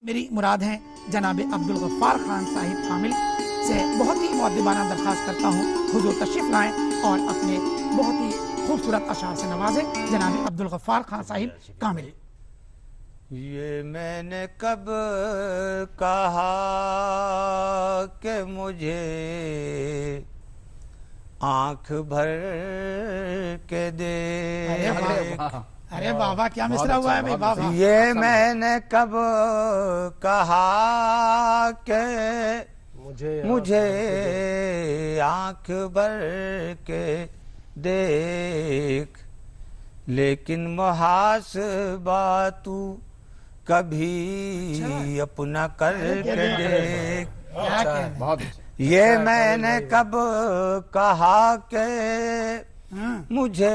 میری مراد ہیں جناب عبدالغفار خان صاحب کامل سے بہت ہی مؤدبانہ درخواست کرتا ہوں حضور تشریف لائیں اور اپنے بہت ہی خوبصورت اشعار سے نوازیں جناب عبدالغفار خان صاحب کامل۔ یہ میں نے کب کہا کہ مجھے آنکھ بھر کے دیکھ، ارے بابا کیا مصرع ہوا ہے بھائی بابا۔ یہ میں نے کب کہا کہ مجھے آنکھ بھر کے دیکھ، لیکن محاسبہ تو کبھی اپنا کر کے دیکھ۔ یہ میں نے کب کہا کہ مجھے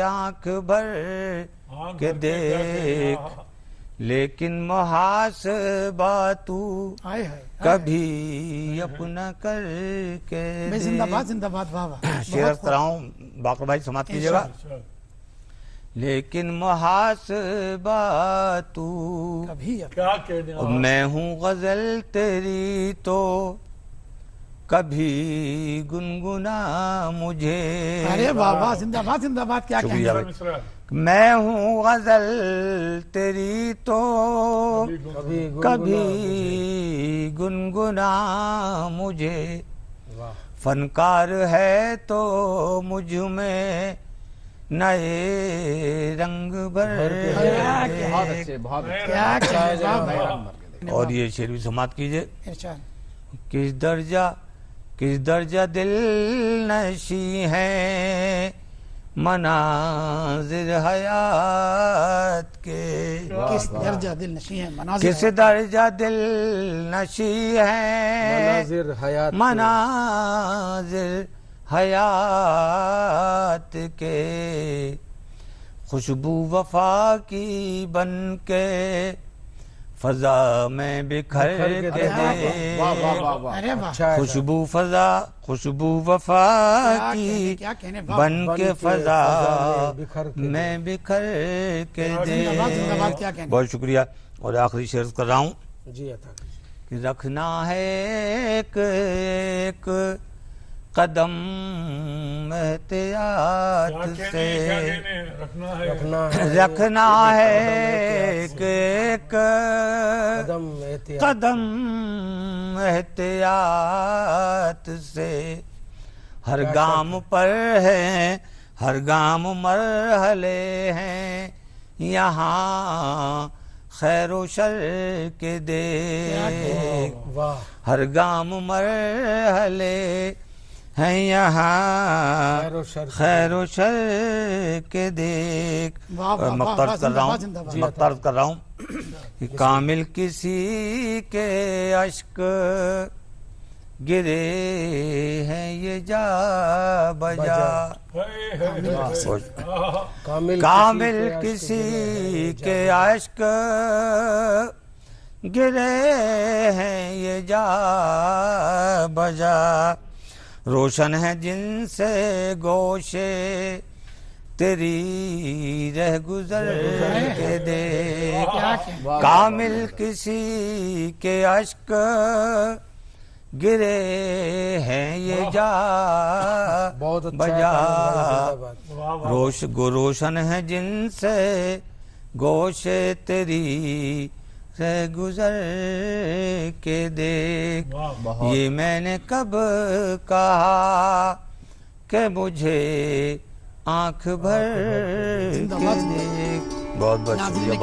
آنکھ بھر کے دیکھ، لیکن محاسبہ تو کبھی اپنا کر کے دیکھ۔ زندہ باد زندہ باد بابا۔ شعر کراؤں باقر بھائی سماعت کیجئے گا۔ لیکن محاسبہ تو میں ہوں غزل تیری تو کبھی گنگنا مجھے۔ ارے بابا زندہ باد کیا کہنے ہیں۔ میں ہوں غزل تیری تو کبھی گنگنا مجھے، فنکار ہے تو مجھ میں نئے رنگ بھر۔ اور یہ شعر بھی سماعت کیجئے۔ کس درجہ دل نشی ہے مناظر حیات کے، کس درجہ دل نشی ہے کس درجہ دل نشی ہے مناظر حیات کے، خوشبو وفا کی بن کے فضا میں بکھر کے دیکھ، خوشبو وفا کی بن کے فضا میں بکھر کے دیکھ۔ بہت شکریہ۔ اور آخری شعر کر رہا ہوں کہ رکھنا ہے ایک ایک قدم احتیاط سے، رکھنا ہے ایک ایک قدم احتیاط سے، ہر گام پر ہے ہر گام مرحلے ہیں یہاں خیر و شر کے دیکھ، ہر گام مرحلے ہیں یہاں خیر و شر کے دیکھ۔ اور مقترض کر رہا ہوں کہ کامل کسی کے اشک گرے ہیں یہ جا بجا، کامل کسی کے اشک گرے ہیں یہ جا بجا، روشن ہے جن سے گوشے تیری رہ گزر کے دیکھ، کامل کسی کے اشک گرے ہیں یہ جا بجا، روشن ہے جن سے گوشے تیری رہ گزر کے دیکھ، یہ میں نے کب کہا کہ مجھے آنکھ بھر کے دیکھ۔ بہت بہت شکریہ۔